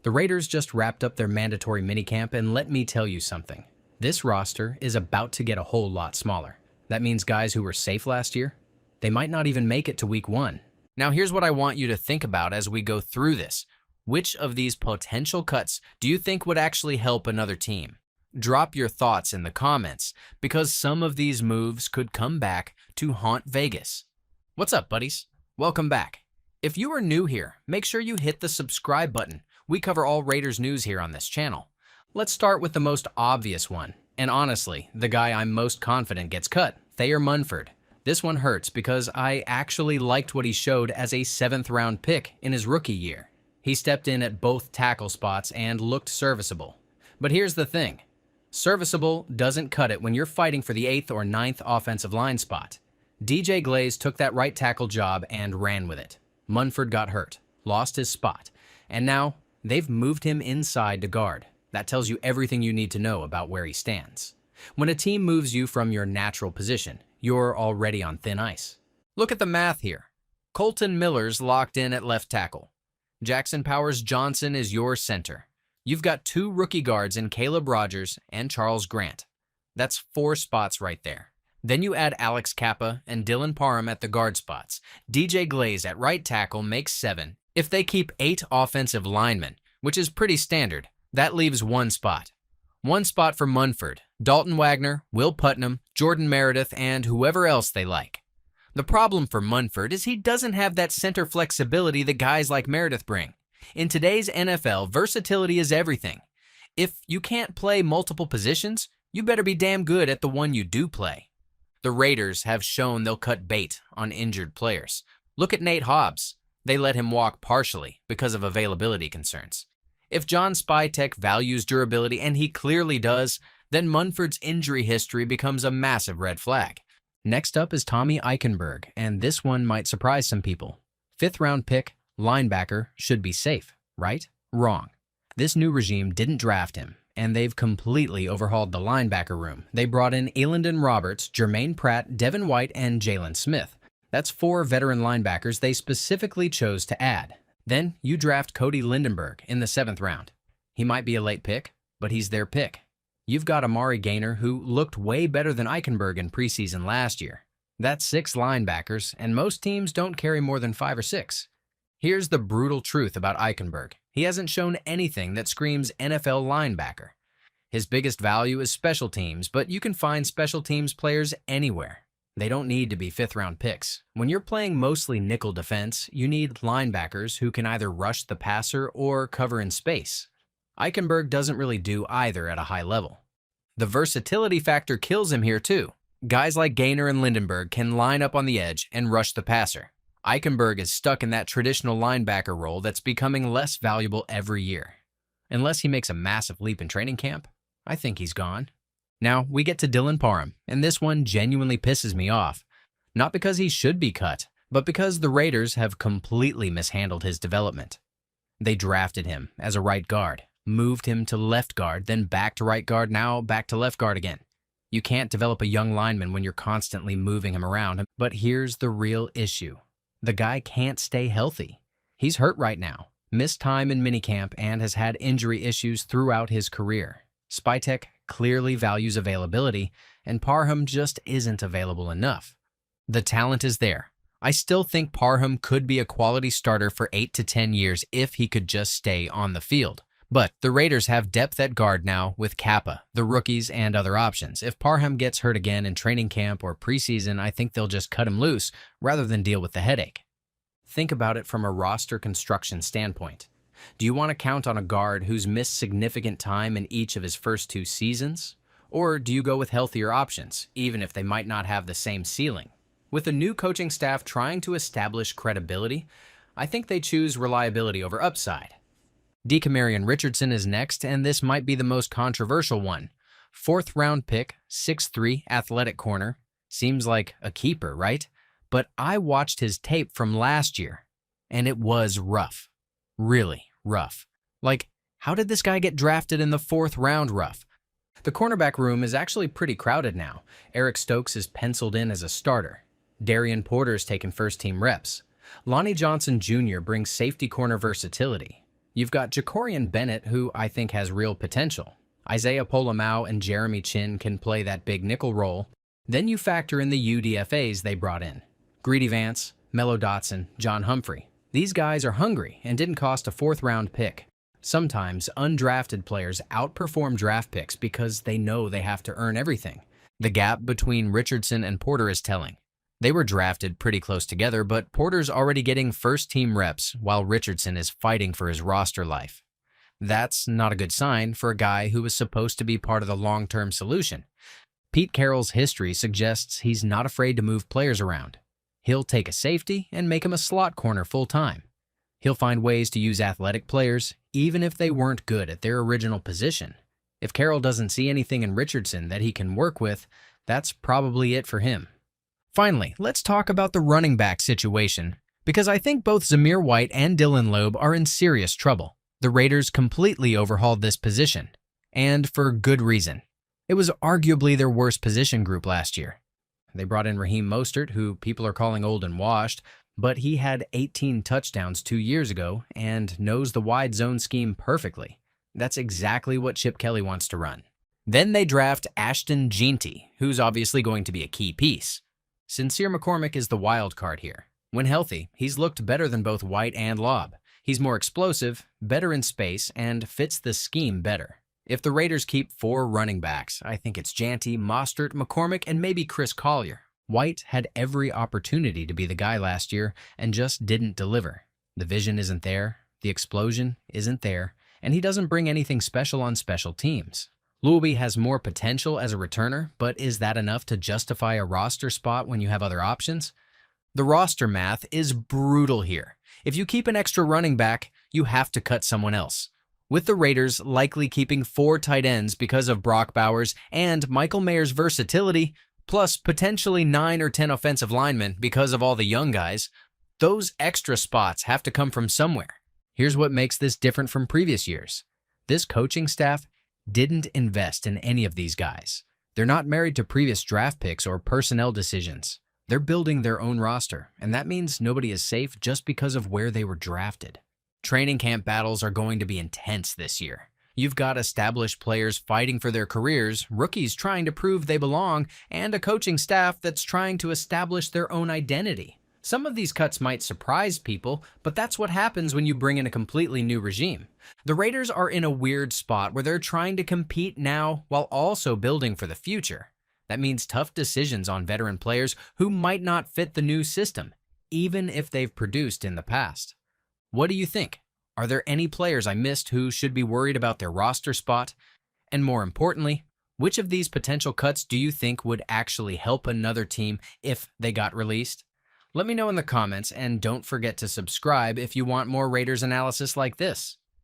The Raiders just wrapped up their mandatory minicamp, and let me tell you something. This roster is about to get a whole lot smaller. That means guys who were safe last year, they might not even make it to week 1. Now here's what I want you to think about as we go through this. Which of these potential cuts do you think would actually help another team? Drop your thoughts in the comments, because some of these moves could come back to haunt Vegas. What's up, buddies? Welcome back. If you are new here, make sure you hit the subscribe button. We cover all Raiders news here on this channel. Let's start with the most obvious one, and honestly, the guy I'm most confident gets cut, Thayer Munford. This one hurts because I actually liked what he showed as a 7th round pick in his rookie year. He stepped in at both tackle spots and looked serviceable. But here's the thing. Serviceable doesn't cut it when you're fighting for the 8th or 9th offensive line spot. DJ Glaze took that right tackle job and ran with it. Munford got hurt, lost his spot, and now they've moved him inside to guard. That tells you everything you need to know about where he stands. When a team moves you from your natural position, you're already on thin ice. Look at the math here. Colton Miller's locked in at left tackle. Jackson Powers-Johnson is your center. You've got 2 rookie guards in Caleb Rogers and Charles Grant. That's 4 spots right there. Then you add Alex Kappa and Dylan Parham at the guard spots. DJ Glaze at right tackle makes 7. If they keep 8 offensive linemen, which is pretty standard, that leaves 1 spot. 1 spot for Munford, Dalton Wagner, Will Putnam, Jordan Meredith, and whoever else they like. The problem for Munford is he doesn't have that center flexibility that guys like Meredith bring. In today's NFL, versatility is everything. If you can't play multiple positions, you better be damn good at the one you do play. The Raiders have shown they'll cut bait on injured players. Look at Nate Hobbs. They let him walk partially because of availability concerns. If John Spytek values durability, and he clearly does, then Munford's injury history becomes a massive red flag. Next up is Tommy Eichenberg, and this one might surprise some people. 5th round pick, linebacker, should be safe, right? Wrong. This new regime didn't draft him, and they've completely overhauled the linebacker room. They brought in Elandon Roberts, Jermaine Pratt, Devin White, and Jalen Smith. That's 4 veteran linebackers they specifically chose to add. Then you draft Cody Lindenberg in the 7th round. He might be a late pick, but he's their pick. You've got Amari Gaynor, who looked way better than Eichenberg in preseason last year. That's 6 linebackers, and most teams don't carry more than 5 or 6. Here's the brutal truth about Eichenberg. He hasn't shown anything that screams NFL linebacker. His biggest value is special teams, but you can find special teams players anywhere. They don't need to be 5th round picks. When you're playing mostly nickel defense, you need linebackers who can either rush the passer or cover in space. Eichenberg doesn't really do either at a high level. The versatility factor kills him here too. Guys like Gaynor and Lindenberg can line up on the edge and rush the passer. Eichenberg is stuck in that traditional linebacker role that's becoming less valuable every year. Unless he makes a massive leap in training camp, I think he's gone. Now we get to Dylan Parham, and this one genuinely pisses me off. Not because he should be cut, but because the Raiders have completely mishandled his development. They drafted him as a right guard, moved him to left guard, then back to right guard, now back to left guard again. You can't develop a young lineman when you're constantly moving him around, but here's the real issue. The guy can't stay healthy. He's hurt right now, missed time in minicamp, and has had injury issues throughout his career. Spytek clearly values availability, and Parham just isn't available enough. The talent is there. I still think Parham could be a quality starter for 8 to 10 years if he could just stay on the field. But the Raiders have depth at guard now with Kappa, the rookies, and other options. If Parham gets hurt again in training camp or preseason, I think they'll just cut him loose rather than deal with the headache. Think about it from a roster construction standpoint. Do you want to count on a guard who's missed significant time in each of his first 2 seasons? Or do you go with healthier options, even if they might not have the same ceiling? With a new coaching staff trying to establish credibility, I think they choose reliability over upside. Decamerion Richardson is next, and this might be the most controversial one. 4th round pick, 6'3", athletic corner. Seems like a keeper, right? But I watched his tape from last year, and it was rough. Really rough. Like, how did this guy get drafted in the 4th round rough? The cornerback room is actually pretty crowded now. Eric Stokes is penciled in as a starter. Darian Porter's taken first-team reps. Lonnie Johnson Jr. brings safety corner versatility. You've got Jacorian Bennett, who I think has real potential. Isaiah Polamau and Jeremy Chin can play that big nickel role. Then you factor in the UDFAs they brought in. Greedy Vance, Mello Dotson, John Humphrey. These guys are hungry and didn't cost a fourth-round pick. Sometimes undrafted players outperform draft picks because they know they have to earn everything. The gap between Richardson and Porter is telling. They were drafted pretty close together, but Porter's already getting first-team reps while Richardson is fighting for his roster life. That's not a good sign for a guy who was supposed to be part of the long-term solution. Pete Carroll's history suggests he's not afraid to move players around. He'll take a safety and make him a slot corner full-time. He'll find ways to use athletic players, even if they weren't good at their original position. If Carroll doesn't see anything in Richardson that he can work with, that's probably it for him. Finally, let's talk about the running back situation, because I think both Zamir White and Dylan Laube are in serious trouble. The Raiders completely overhauled this position, and for good reason. It was arguably their worst position group last year. They brought in Raheem Mostert, who people are calling old and washed, but he had 18 touchdowns 2 years ago and knows the wide zone scheme perfectly. That's exactly what Chip Kelly wants to run. Then they draft Ashton Jeanty, who's obviously going to be a key piece. Sincere McCormick is the wild card here. When healthy, he's looked better than both White and Laube. He's more explosive, better in space, and fits the scheme better. If the Raiders keep 4 running backs, I think it's Jeanty, Mostert, McCormick, and maybe Chris Collier. White had every opportunity to be the guy last year and just didn't deliver. The vision isn't there, the explosion isn't there, and he doesn't bring anything special on special teams. Laube has more potential as a returner, but is that enough to justify a roster spot when you have other options? The roster math is brutal here. If you keep an extra running back, you have to cut someone else. With the Raiders likely keeping 4 tight ends because of Brock Bowers and Michael Mayer's versatility, plus potentially 9 or 10 offensive linemen because of all the young guys, those extra spots have to come from somewhere. Here's what makes this different from previous years. This coaching staff didn't invest in any of these guys. They're not married to previous draft picks or personnel decisions. They're building their own roster, and that means nobody is safe just because of where they were drafted. Training camp battles are going to be intense this year. You've got established players fighting for their careers, rookies trying to prove they belong, and a coaching staff that's trying to establish their own identity. Some of these cuts might surprise people, but that's what happens when you bring in a completely new regime. The Raiders are in a weird spot where they're trying to compete now while also building for the future. That means tough decisions on veteran players who might not fit the new system, even if they've produced in the past. What do you think? Are there any players I missed who should be worried about their roster spot? And more importantly, which of these potential cuts do you think would actually help another team if they got released? Let me know in the comments, and don't forget to subscribe if you want more Raiders analysis like this.